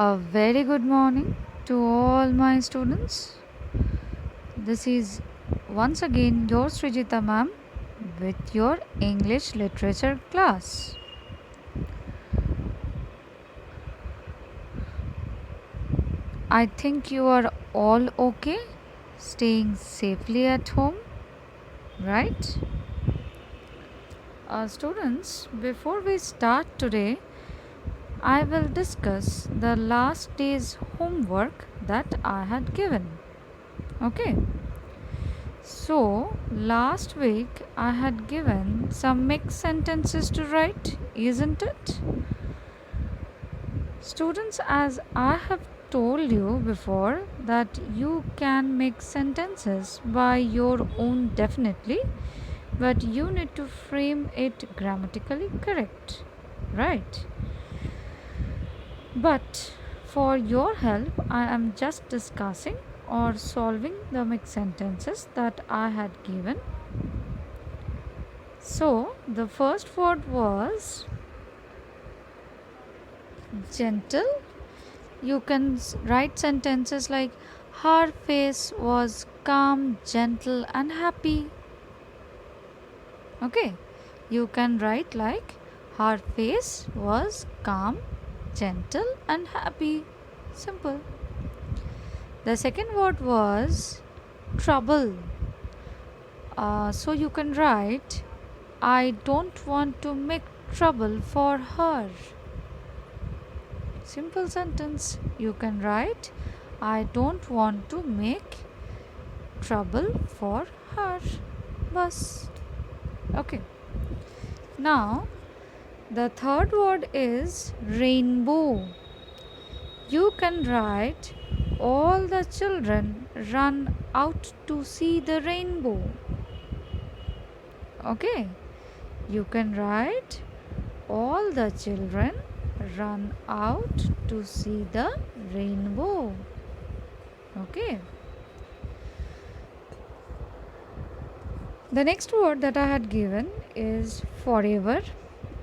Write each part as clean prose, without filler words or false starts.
A very good morning to all my students. This is once again your Srijita ma'am with your English literature class. I think you are all okay, staying safely at home, right? Students, before we start today, I will discuss the last day's homework that I had given. Okay. So, last week I had given some mixed sentences to write, isn't it? Students, as I have told you before, that you can make sentences by your own definitely, but you need to frame it grammatically correct, right? But for your help, I am just discussing or solving the mixed sentences that I had given. So, the first word was gentle. You can write sentences like her face was calm, gentle, and happy. Okay, you can write like her face was calm, gentle, and happy. Simple. The second word was trouble. So you can write I don't want to make trouble for her. Simple sentence. You can write I don't want to make trouble for her. Bus. Okay. Now, the third word is rainbow. You can write all the children run out to see the rainbow. Okay. You can write all the children run out to see the rainbow. Okay. The next word that I had given is forever.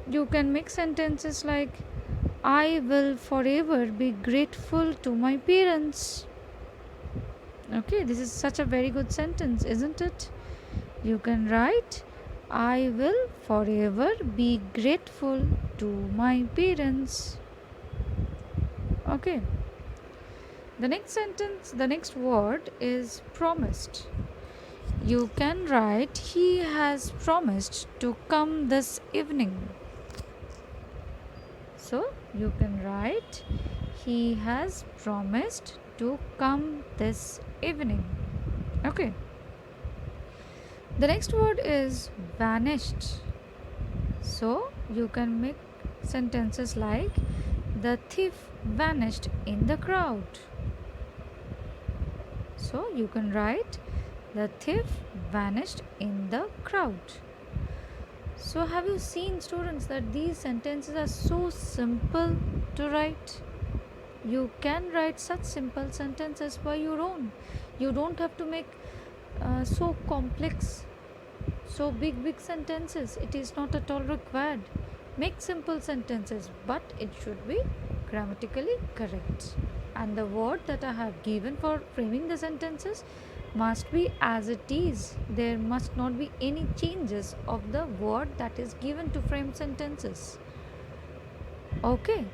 You can make sentences like I will forever be grateful to my parents. Okay, this is such a very good sentence, isn't it? You can write I will forever be grateful to my parents. Okay. The next word is promised. You can write he has promised to come this evening. So you can write he has promised to come this evening. Okay. The next word is vanished. So you can make sentences like the thief vanished in the crowd. So you can write the thief vanished in the crowd. So have you seen, students, that these sentences are so simple to write? You can write such simple sentences by your own. You don't have to make so complex, so big sentences. It is not at all required. Make simple sentences, but it should be grammatically correct. And the word that I have given for framing the sentences must be as it is. There must not be any changes of the word that is given to frame sentences. Okay,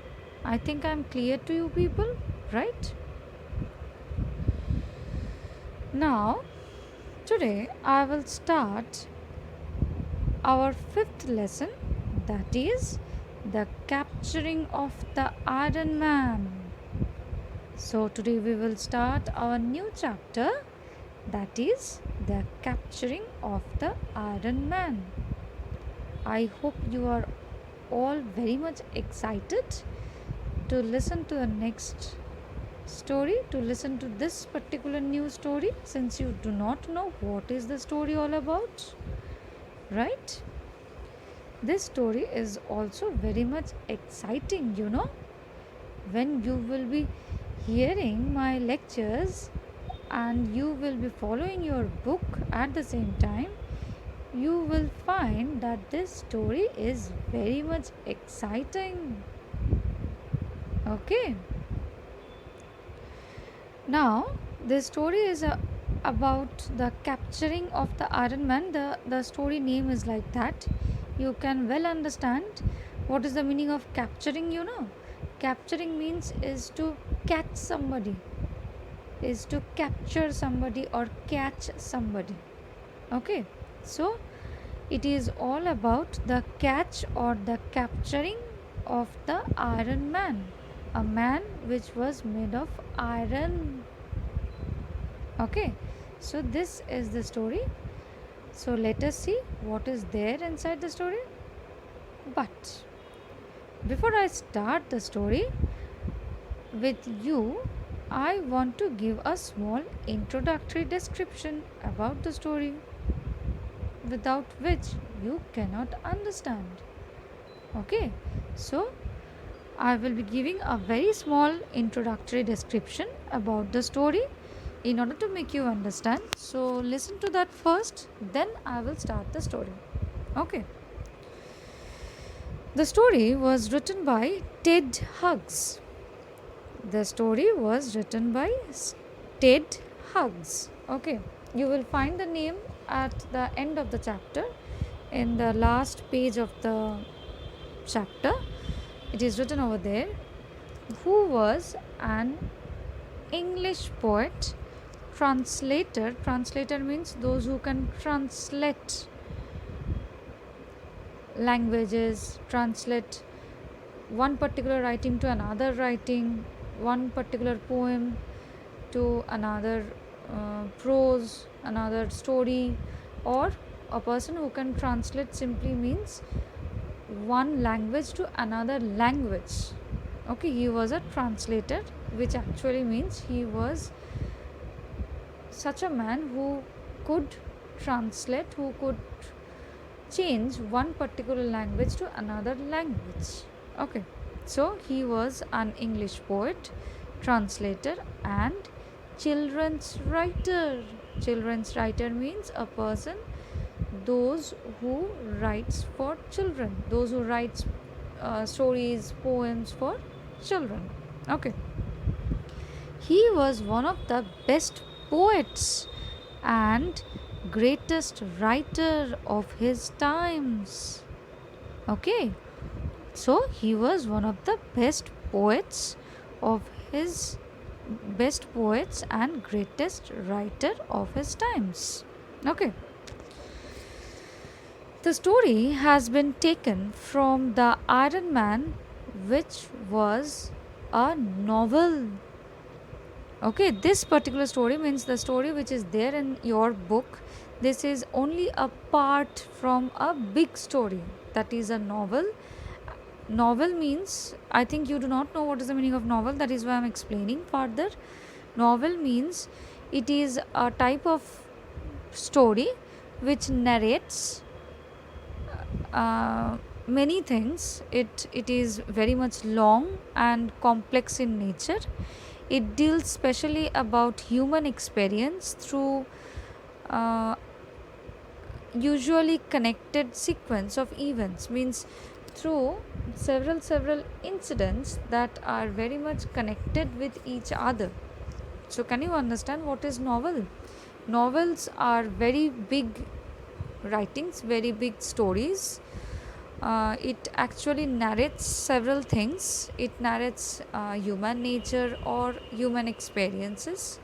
I think I am clear to you people, right? Now, today I will start our fifth lesson, that is the capturing of the Iron Man. So, today we will start our new chapter, that is the capturing of the Iron Man. I hope you are all very much excited to listen to the next story, to listen to this particular new story, since you do not know what is the story all about, right? This story is also very much exciting, when you will be hearing my lectures and you will be following your book at the same time. You will find that this story is very much exciting. Okay. Now, this story is about the capturing of the Iron Man. The story name is like that. You can well understand what is the meaning of capturing, you know. Capturing means is to catch somebody, is to capture somebody or catch somebody. Okay, so it is all about the catch or the capturing of the Iron Man, a man which was made of iron. Okay, so this is the story. So let us see what is there inside the story. But before I start the story with you, I want to give a small introductory description about the story, without which you cannot understand. Okay, so I will be giving a very small introductory description about the story in order to make you understand. So, listen to that first, then I will start the story. Okay. The story was written by Ted Hughes. The story was written by Ted Hughes. Okay. You will find the name at the end of the chapter, in the last page of the chapter. It is written over there, who was an English poet, translator. Translator means those who can translate languages, translate one particular writing to another writing, one particular poem to another prose, another story, or a person who can translate simply means one language to another language. Okay, he was a translator, which actually means he was such a man who could translate, who could change one particular language to another language. Okay, so he was an English poet, translator, and children's writer. Children's writer means a person, those who writes for children, those who writes stories, poems for children. Okay, he was one of the best poets and greatest writer of his times. Okay, so he was one of the of his best poets and greatest writer of his times. Okay, the story has been taken from the Iron Man, which was a novel. Okay, this particular story means the story which is there in your book. This is only a part from a big story, that is a novel. Novel means, I think you do not know what is the meaning of novel, that is why I'm explaining further. Novel means it is a type of story which narrates many things. It is very much long and complex in nature. It deals specially about human experience through uh, usually connected sequence of events, means through several incidents that are very much connected with each other. So can you understand what is novel? Novels are very big writings, very big stories. It actually narrates several things. It narrates human nature or human experiences.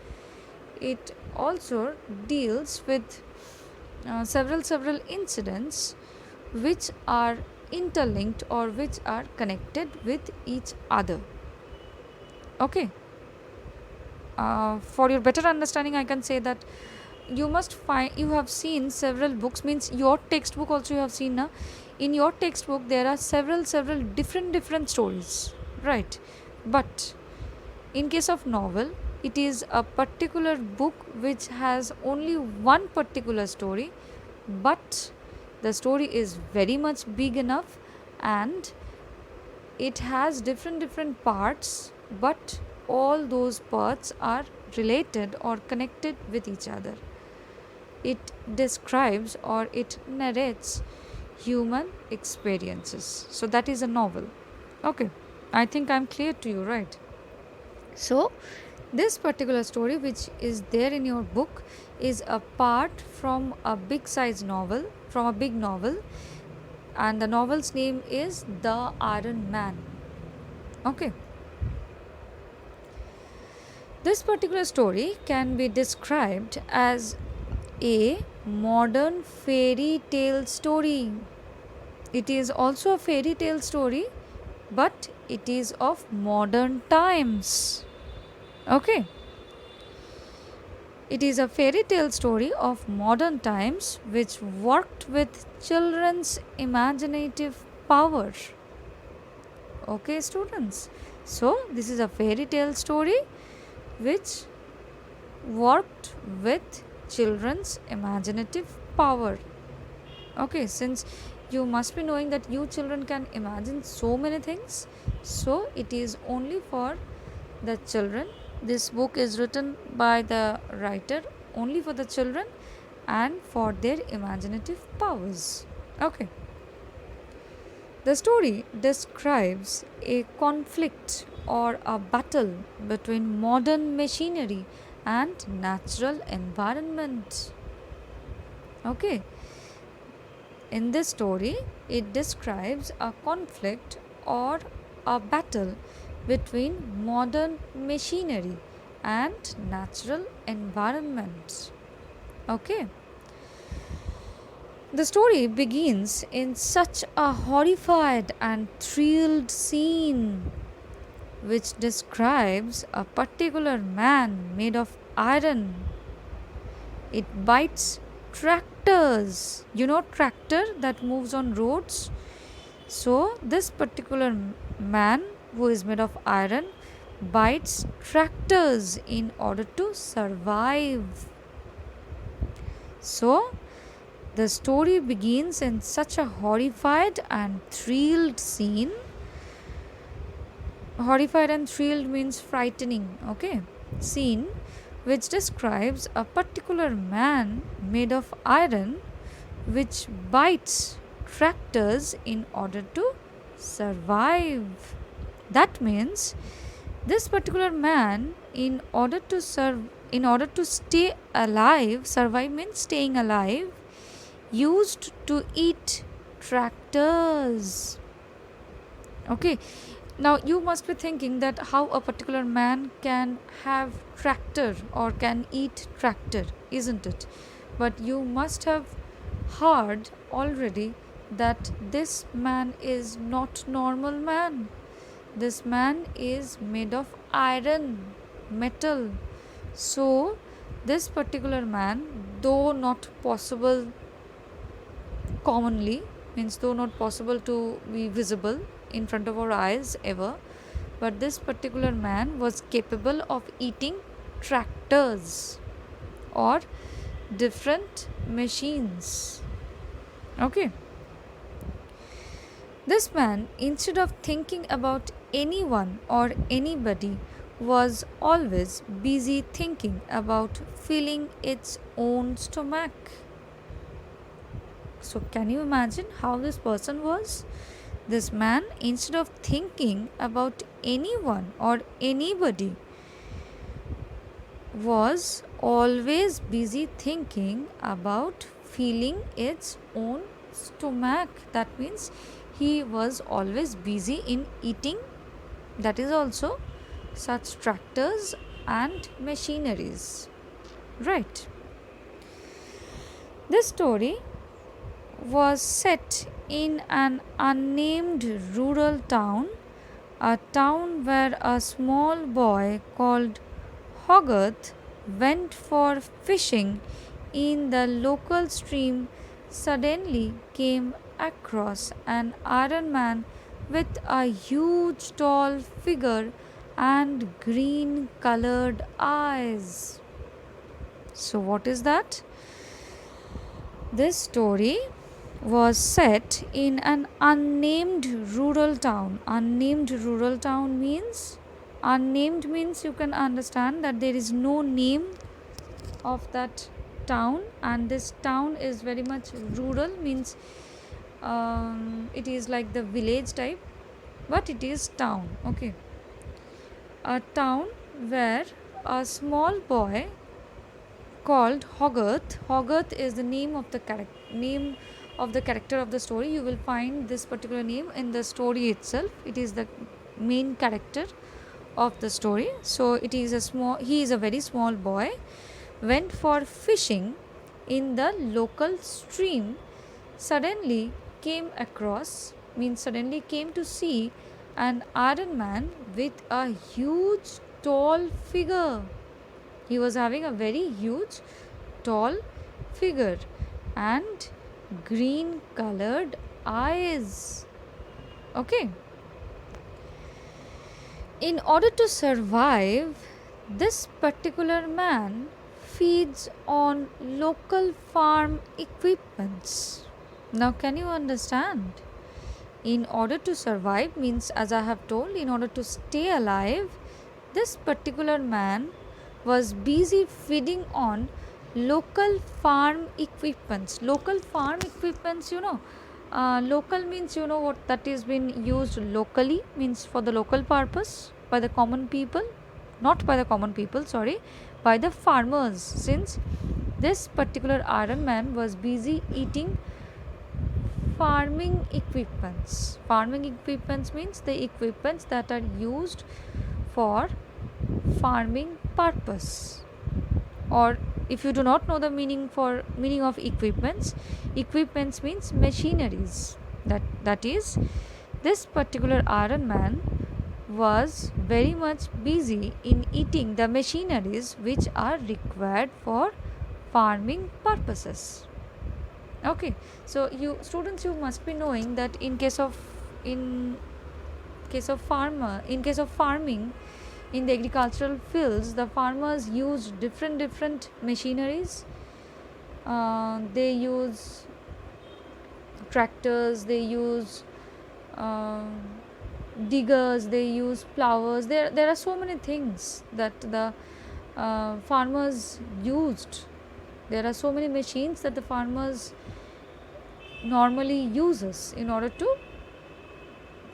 It also deals with several incidents which are interlinked or which are connected with each other. Okay. For your better understanding, I can say that you have seen several books, means your textbook also you have seen na? In your textbook there are several different stories, right? But in case of novel, it is a particular book which has only one particular story, but the story is very much big enough, and it has different parts, but all those parts are related or connected with each other. It describes or it narrates human experiences. So that is a novel. Okay, I think I'm clear to you, right? So This particular story, which is there in your book, is a part from a big size novel, from a big novel, and the novel's name is The Iron Man. Okay. This particular story can be described as a modern fairy tale story. It is also a fairy tale story, but it is of modern times. Okay. It is a fairy tale story of modern times which worked with children's imaginative power. Okay, students. So, this is a fairy tale story which worked with children's imaginative power. Okay, since you must be knowing that you children can imagine so many things, so it is only for the children. This book is written by the writer only for the children and for their imaginative powers. Okay. The story describes a conflict or a battle between modern machinery and natural environment. Okay. In this story, it describes a conflict or a battle between modern machinery and natural environment. Okay. The story begins in such a horrified and thrilled scene which describes a particular man made of iron. It bites tractors. You know, tractor that moves on roads. So, this particular man who is made of iron bites tractors in order to survive. So, the story begins in such a horrified and thrilled scene. Horrified and thrilled means frightening, okay? Scene which describes a particular man made of iron which bites tractors in order to survive. That means this particular man, in order to stay alive, survive means staying alive, used to eat tractors. Okay, now you must be thinking that how a particular man can have tractor or can eat tractor, isn't it? But you must have heard already that this man is not normal man. This man is made of iron, metal. So this particular man, though not possible commonly, means though not possible to be visible in front of our eyes ever, but this particular man was capable of eating tractors or different machines. Okay. This man, instead of thinking about anyone or anybody, was always busy thinking about filling its own stomach. So, can you imagine how this person was? This man, instead of thinking about anyone or anybody, was always busy thinking about filling its own stomach. That means he was always busy in eating, that is also such tractors and machineries. Right. This story was set in an unnamed rural town, a town where a small boy called Hogarth went for fishing in the local stream, suddenly came across an iron man with a huge tall figure and green colored eyes. So, what is that? This story was set in an unnamed rural town. Unnamed rural town means, unnamed means you can understand that there is no name of that town, and this town is very much rural, means it is like the village type, but it is town. Okay, a town where a small boy called Hogarth. Hogarth is the name of the character of the story. You will find this particular name in the story itself. It is the main character of the story. So he is a very small boy, went for fishing in the local stream, suddenly suddenly came to see an iron man with a huge tall figure. He was having a very huge tall figure and green colored eyes. Okay. In order to survive, this particular man feeds on local farm equipments. Now, can you understand? In order to survive means, as I have told, in order to stay alive, this particular man was busy feeding on local farm equipments. Local farm equipments, local means, what that is been used locally, means for the local purpose by the common people, not by the common people, sorry, by the farmers. Since this particular iron man was busy eating farming equipments means the equipments that are used for farming purpose. Or if you do not know the meaning of equipments means machineries. That is, this particular iron man was very much busy in eating the machineries which are required for farming purposes. Okay, so you students, you must be knowing that in case of farming, in the agricultural fields, the farmers use different machineries. They use tractors, they use diggers, they use plowers. There are so many things that the farmers used. There are so many machines that the farmers normally uses in order to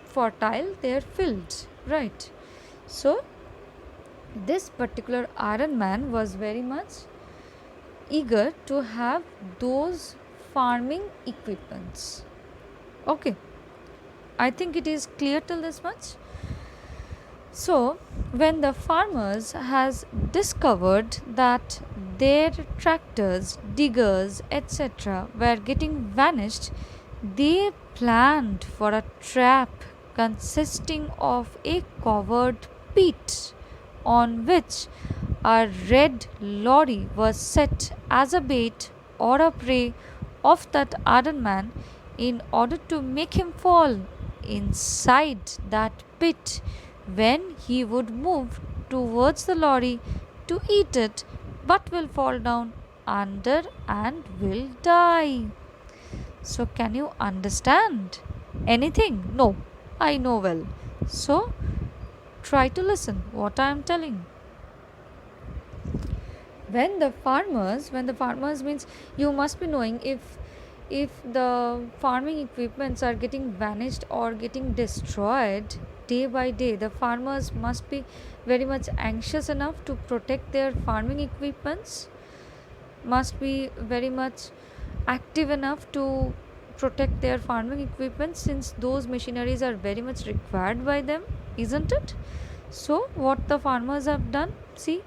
fertile their fields, right? So this particular iron man was very much eager to have those farming equipments. Okay, I think it is clear till this much. So when the farmers has discovered that their tractors, diggers, etc. were getting vanished, they planned for a trap consisting of a covered pit on which a red lorry was set as a bait or a prey of that iron man in order to make him fall inside that pit when he would move towards the lorry to eat it, but will fall down under and will die. So, can you understand anything? No, I know well. So, try to listen what I am telling. When the farmers means, you must be knowing, if the farming equipments are getting vanished or getting destroyed day by day, the farmers must be very much anxious enough to protect their farming equipments, must be very much active enough to protect their farming equipment, since those machineries are very much required by them, isn't it? So what the farmers have done, see,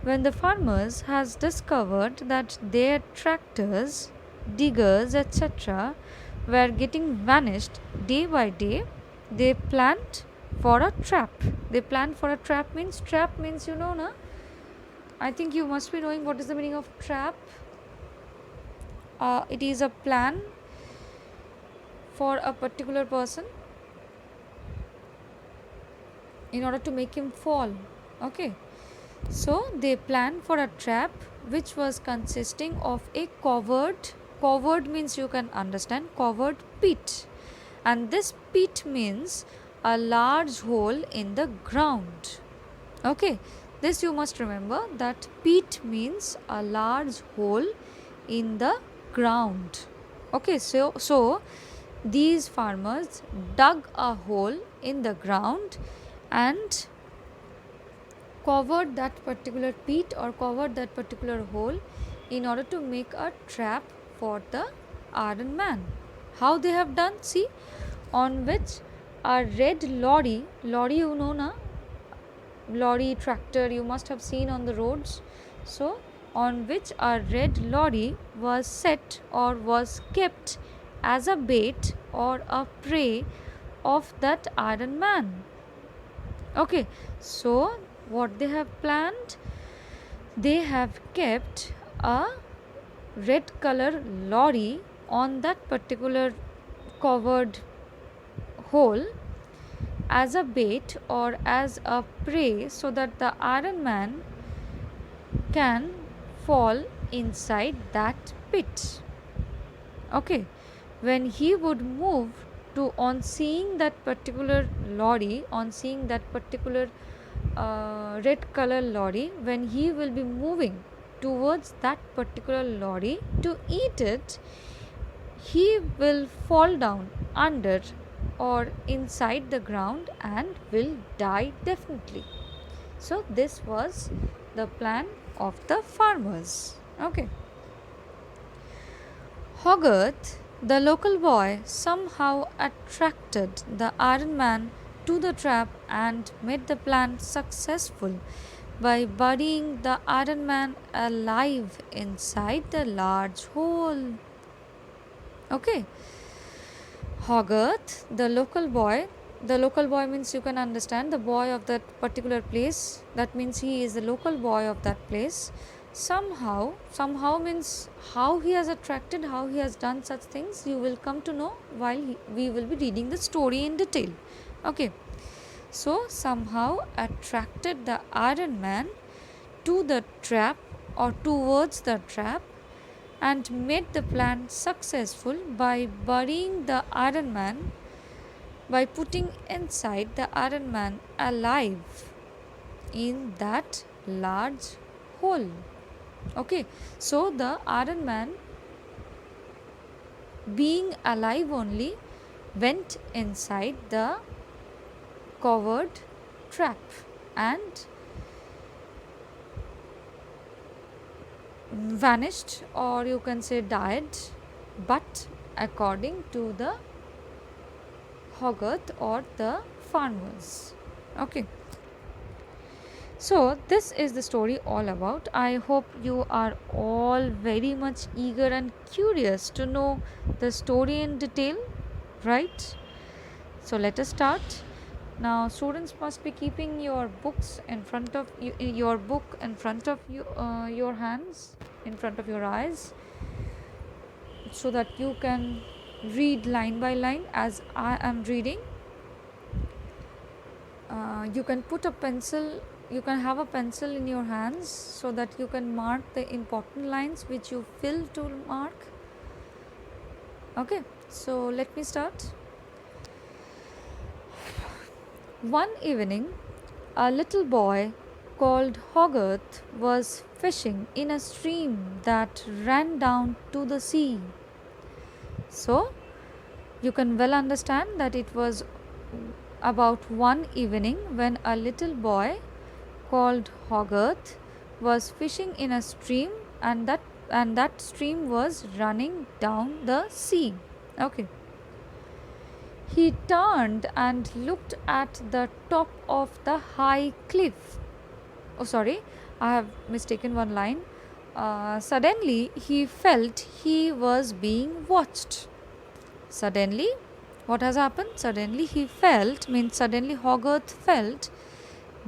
when the farmers has discovered that their tractors, diggers, etc. were getting vanished day by day, they planned for a trap. They planned for a trap means, na? I think you must be knowing what is the meaning of trap. It is a plan for a particular person in order to make him fall. Okay, so they planned for a trap which was consisting of a covered means, you can understand, covered pit, and this pit means a large hole in the ground. Okay, this you must remember, that pit means a large hole in the ground. Okay, so these farmers dug a hole in the ground and covered that particular pit or covered that particular hole in order to make a trap for the Iron Man. How they have done? See, on which a red lorry you know na, lorry tractor you must have seen on the roads. So, on which a red lorry was set or was kept as a bait or a prey of that Iron Man. Okay, so what they have planned? They have kept a red color lorry on that particular covered hole as a bait or as a prey so that the Iron Man can fall inside that pit. Okay, when he would move to, on seeing that particular lorry, on seeing that particular red color lorry, when he will be moving towards that particular lorry to eat it, he will fall down under or inside the ground and will die definitely. So, this was the plan of the farmers. Okay. Hogarth, the local boy, somehow attracted the Iron Man to the trap and made the plan successful by burying the Iron Man alive inside the large hole. Okay. Hogarth, the local boy means you can understand the boy of that particular place. That means he is the local boy of that place. Somehow means how he has attracted, how he has done such things. You will come to know while we will be reading the story in detail. Okay. So, somehow attracted the Iron Man to the trap or towards the trap and made the plan successful by burying the Iron Man, by putting inside the Iron Man alive in that large hole. Okay, so the Iron Man, being alive only, went inside the covered trap and vanished, or you can say died, but according to the Hogarth or the farmers. Okay, so this is the story all about. I hope you are all very much eager and curious to know the story in detail, right? So let us start. Now, students must be keeping your books in front of you, your book in front of you, your hands, in front of your eyes, so that you can read line by line as I am reading. You can put a pencil, you can have a pencil in your hands so that you can mark the important lines which you feel to mark. Okay, so let me start. One evening, a little boy called Hogarth was fishing in a stream that ran down to the sea. So, you can well understand that it was about one evening when a little boy called Hogarth was fishing in a stream, and that stream was running down the sea. Okay. He turned and looked at the top of the high cliff. Oh, sorry, I have mistaken one line. Suddenly, he felt he was being watched. Suddenly, what has happened? Suddenly, suddenly Hogarth felt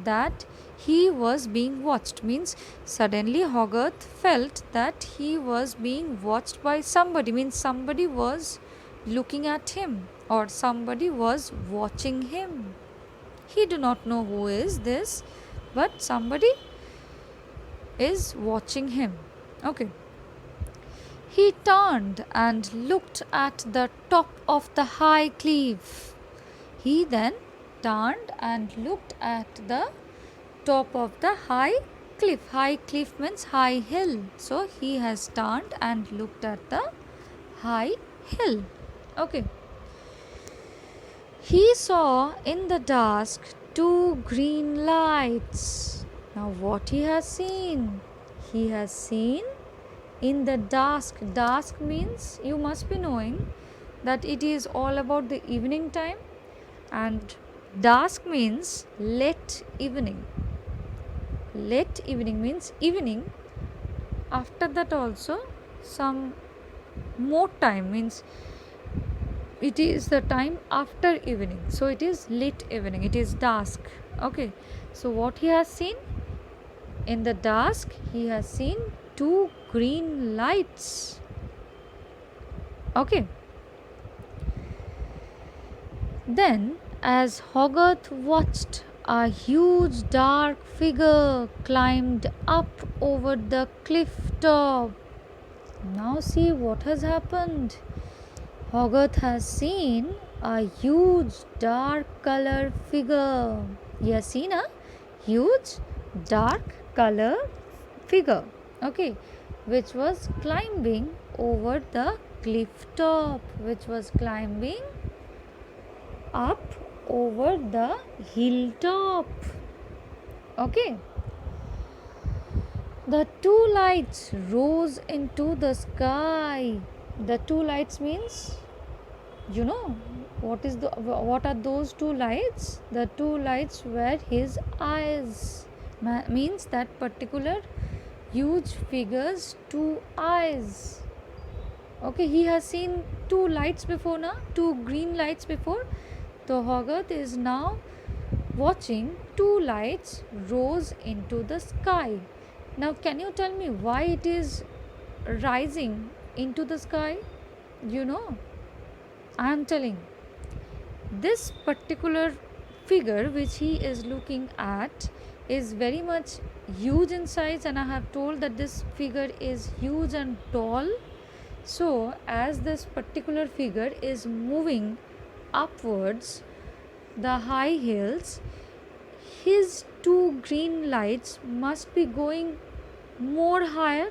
that he was being watched. Means suddenly Hogarth felt that he was being watched by somebody. Means somebody was looking at him or somebody was watching him. He do not know who is this, but somebody is watching him. Okay. He turned and looked at the top of the high cliff. He then turned and looked at the top of the high cliff. High cliff means high hill. So he has turned and looked at the high hill. Okay. He saw in the dusk two green lights. Now, what he has seen? He has seen in the dusk. Dusk means, you must be knowing that it is all about the evening time, and dusk means late evening. Late evening means evening. After that, also, some more time means it is the time after evening, so it is late evening, it is dusk. Okay, so what he has seen in the dusk, he has seen two green lights. Okay, then as Hogarth watched, a huge dark figure climbed up over the cliff top. Now see what has happened. Hogarth has seen a huge dark color figure. He has seen a huge dark color figure, okay, which was climbing over the cliff top, which was climbing up over the hilltop. Okay, the two lights rose into the sky. The two lights means, you know, what are those two lights? The two lights were his eyes. Means that particular huge figure's two eyes. Okay, he has seen two lights before now, two green lights before. So Hogarth is now watching two lights rose into the sky. Now, can you tell me why it is rising into the sky? You know, I am telling. This particular figure which he is looking at is very much huge in size, and I have told that this figure is huge and tall. So, as this particular figure is moving upwards the high hills, his two green lights must be going more higher,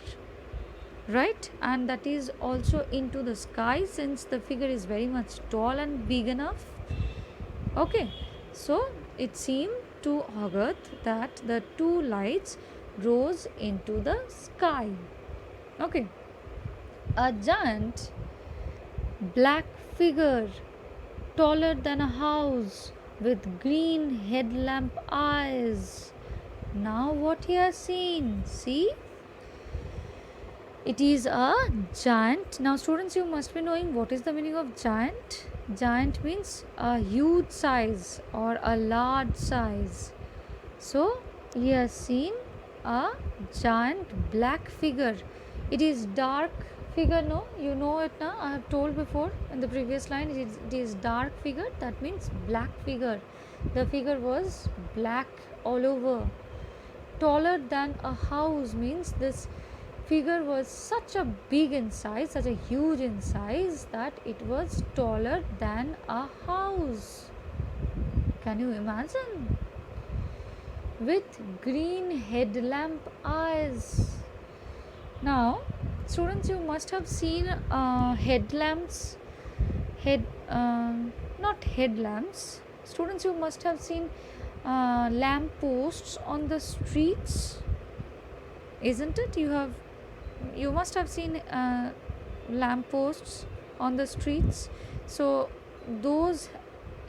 right? And that is also into the sky, since the figure is very much tall and big enough. Okay, so it seemed to Hogarth that the two lights rose into the sky. Okay, a giant black figure, taller than a house, with green headlamp eyes. Now, what he has seen? See, it is a giant. Now, students, you must be knowing what is the meaning of giant. Giant means a huge size or a large size. So, he has seen a giant black figure. It is dark figure, no? You know it now. I have told before in the previous line. It is dark figure. That means black figure. The figure was black all over. Taller than a house means this figure was such a big in size, such a huge in size, that it was taller than a house. Can you imagine? With green headlamp eyes. Now, students, you must have seen headlamps, not headlamps. Students, you must have seen lamp posts on the streets, isn't it? You must have seen lamp posts on the streets. So those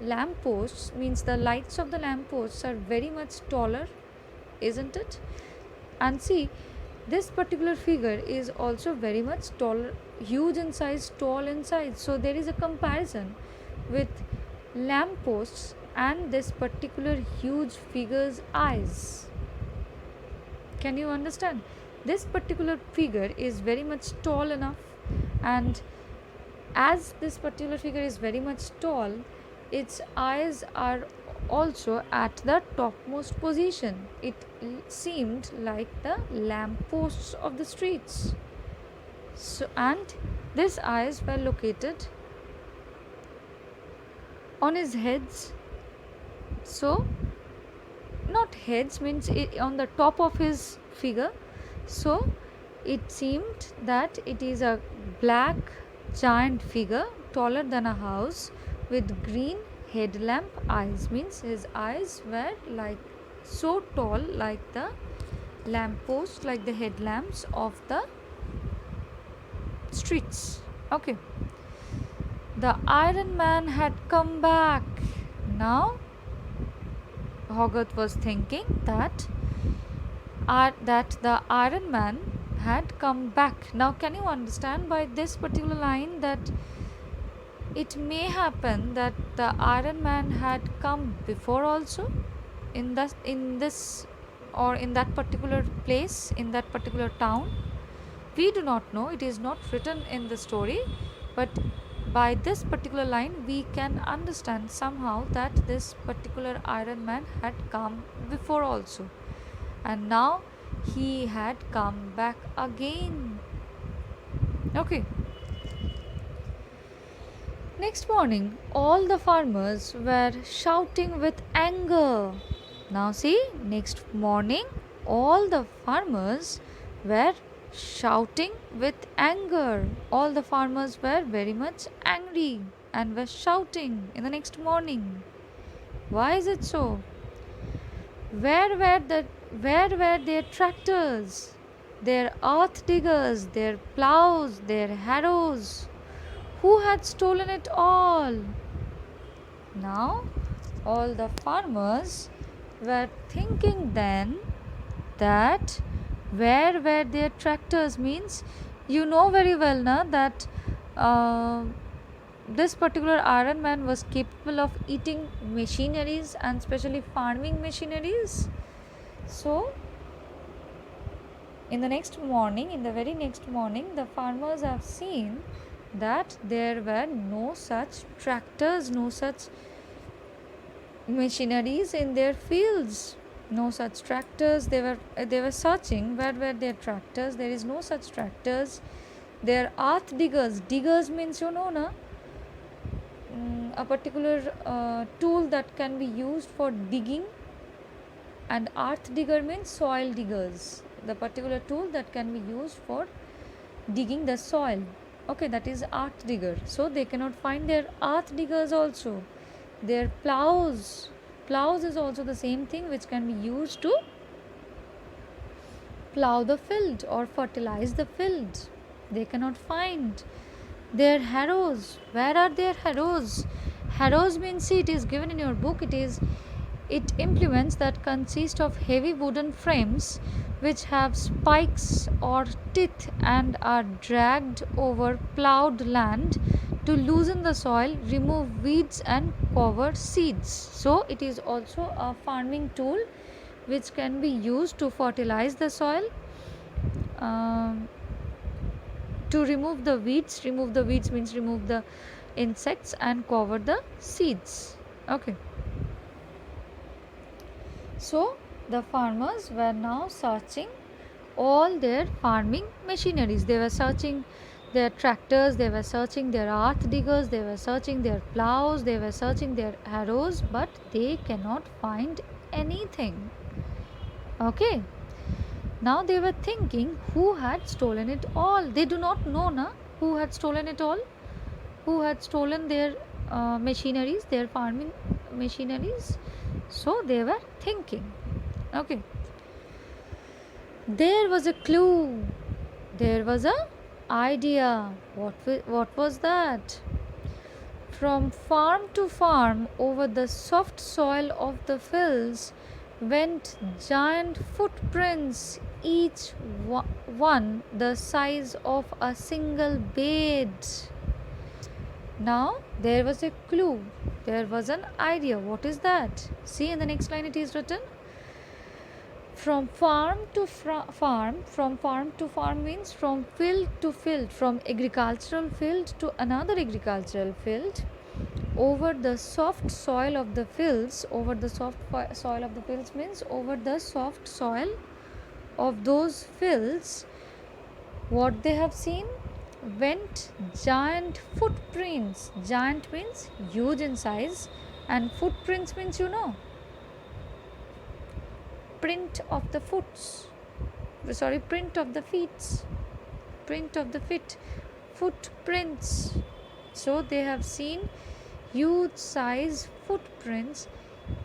lamp posts means the lights of the lamp posts are very much taller, isn't it? And see, this particular figure is also very much taller, huge in size, tall in size. So there is a comparison with lamp posts and this particular huge figure's eyes. Can you understand? This particular figure is very much tall enough, and as this particular figure is very much tall, its eyes are also at the topmost position. It seemed like the lamp posts of the streets. So, and these eyes were located on his heads. So, not heads means on the top of his figure. So it seemed that it is a black giant figure, taller than a house, with green headlamp eyes. Means his eyes were like so tall like the lamppost, like the headlamps of the streets. Okay, the Iron Man had come back. Now Hogarth was thinking that the Iron Man had come back. Now, can you understand by this particular line that it may happen that the Iron Man had come before also in this or in that particular place, in that particular town? We do not know. It is not written in the story, but by this particular line, we can understand somehow that this particular Iron Man had come before also, and now he had come back again. Okay. Next morning, all the farmers were shouting with anger. Now, see, next morning, all the farmers were shouting with anger. All the farmers were very much angry and were shouting in the next morning. Why is it so? Where were the where were their tractors, their earth diggers, their plows, their harrows? Who had stolen it all? Now, all the farmers were thinking then that where were their tractors means, you know very well na that uh, this particular Iron Man was capable of eating machineries and especially farming machineries. So in the very next morning, the farmers have seen that there were no such tractors, no such machineries in their fields, no such tractors. They were searching where were their tractors. There is no such tractors. Their earth diggers means, you know na, a particular tool that can be used for digging, and earth digger means soil diggers, the particular tool that can be used for digging the soil. Okay, that is earth digger. So they cannot find their earth diggers also. Their plows is also the same thing which can be used to plow the field or fertilize the field. They cannot find their harrows. Where are their harrows? Harrows means, see, it is given in your book. It implements that consist of heavy wooden frames which have spikes or teeth and are dragged over plowed land to loosen the soil, remove weeds, and cover seeds. So, it is also a farming tool which can be used to fertilize the soil, um, to remove the weeds. Remove the weeds means remove the insects and cover the seeds. Okay. So the farmers were now searching all their farming machineries. They were searching their tractors, they were searching their earth diggers, they were searching their plows, they were searching their harrows, but they cannot find anything. Okay. Now they were thinking who had stolen it all. They do not know na who had stolen it all, who had stolen their machineries, their farming machineries. So they were thinking. Okay. There was a clue. There was a idea. What was that? From farm to farm over the soft soil of the fields went giant footprints, each one the size of a single bed. Now there was a clue. There was an idea. What is that? See, in the next line it is written, from farm to farm means from field to field, from agricultural field to another agricultural field, over the soft soil of the fields. Over the soil of the fields means over the soft soil of those fields. What they have seen? Went giant footprints. Giant means huge in size, and footprints means, you know, print of the foots. Print of the feet. Print of the feet. Footprints. So they have seen huge size footprints,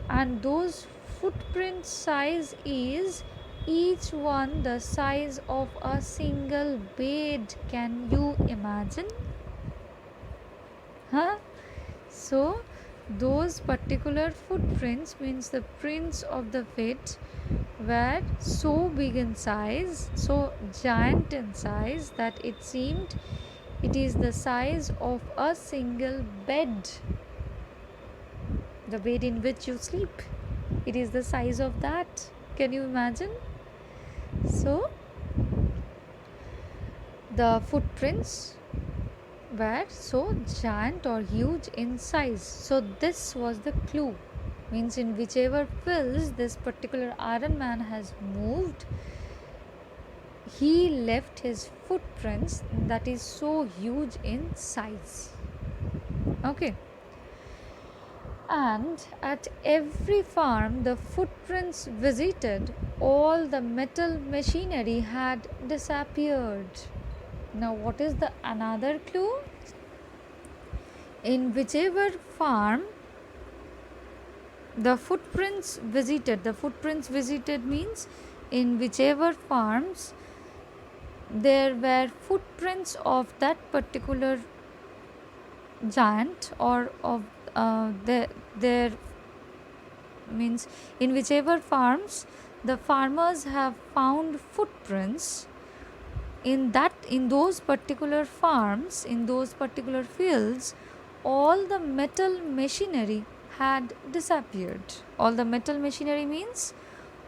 and those footprint size is each one the size of a single bed. Can you imagine? Huh? So those particular footprints means the prints of the feet were so big in size, so giant in size, that it seemed it is the size of a single bed. The bed in which you sleep, it is the size of that. Can you imagine? So the footprints were so giant or huge in size. So this was the clue. Means in whichever fields this particular Iron Man has moved, he left his footprints that is so huge in size. Okay. And at every farm the footprints visited, all the metal machinery had disappeared. Now what is the another clue? In whichever farm the footprints visited means in whichever farms there were footprints of that particular giant, or of there means in whichever farms the farmers have found footprints, in those particular farms, in those particular fields, all the metal machinery had disappeared. All the metal machinery means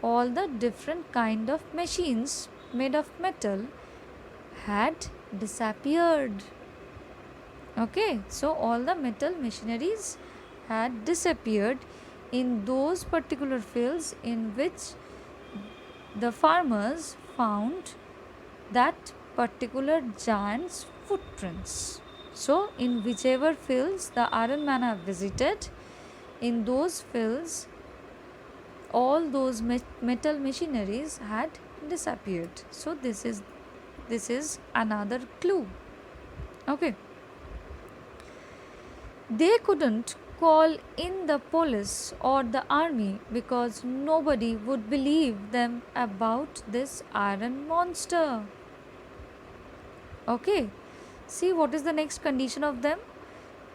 all the different kind of machines made of metal had disappeared. Okay, so all the metal machineries had disappeared in those particular fields in which the farmers found that particular giant's footprints. So in whichever fields the Iron Man have visited, in those fields all those metal machineries had disappeared. So this is another clue. Okay. They couldn't call in the police or the army because nobody would believe them about this iron monster. Okay, see what is the next condition of them?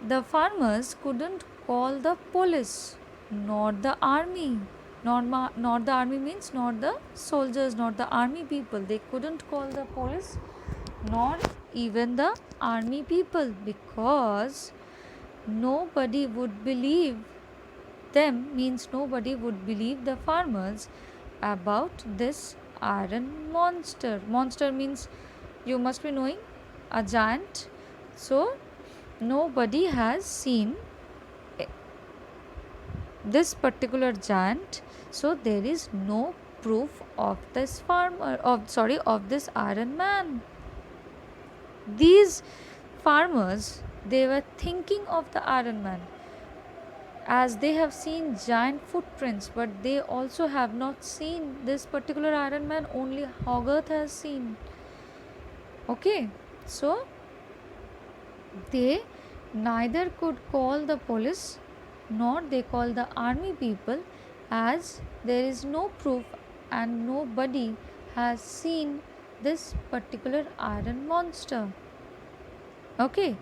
The farmers couldn't call the police nor the army. Not the army means not the soldiers, not the army people. They couldn't call the police nor even the army people because nobody would believe them, means nobody would believe the farmers about this iron monster. Monster means, you must be knowing, a giant. So nobody has seen this particular giant, so there is no proof of this of this Iron Man. These farmers, they were thinking of the Iron Man as they have seen giant footprints, but they also have not seen this particular Iron Man, only Hogarth has seen. Okay, so they neither could call the police nor they call the army people, as there is no proof and nobody has seen this particular iron monster. Okay,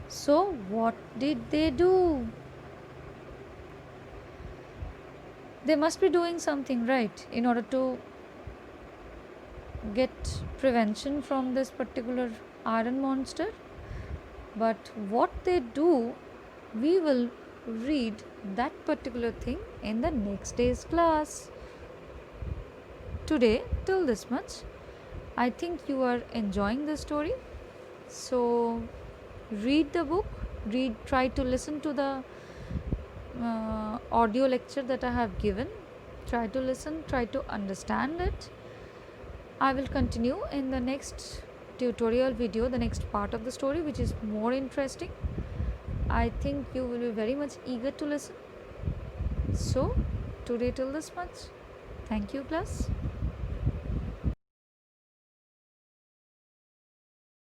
so what did they do? They must be doing something, right, in order to get prevention from this particular iron monster. But what they do, we will read that particular thing in the next day's class. Today, till this much, I think you are enjoying the story. So read the book, try to listen to the audio lecture that I have given. Try to listen, try to understand it. I will continue in the next tutorial video, the next part of the story, which is more interesting. I think you will be very much eager to listen. So today till this much. Thank you, class.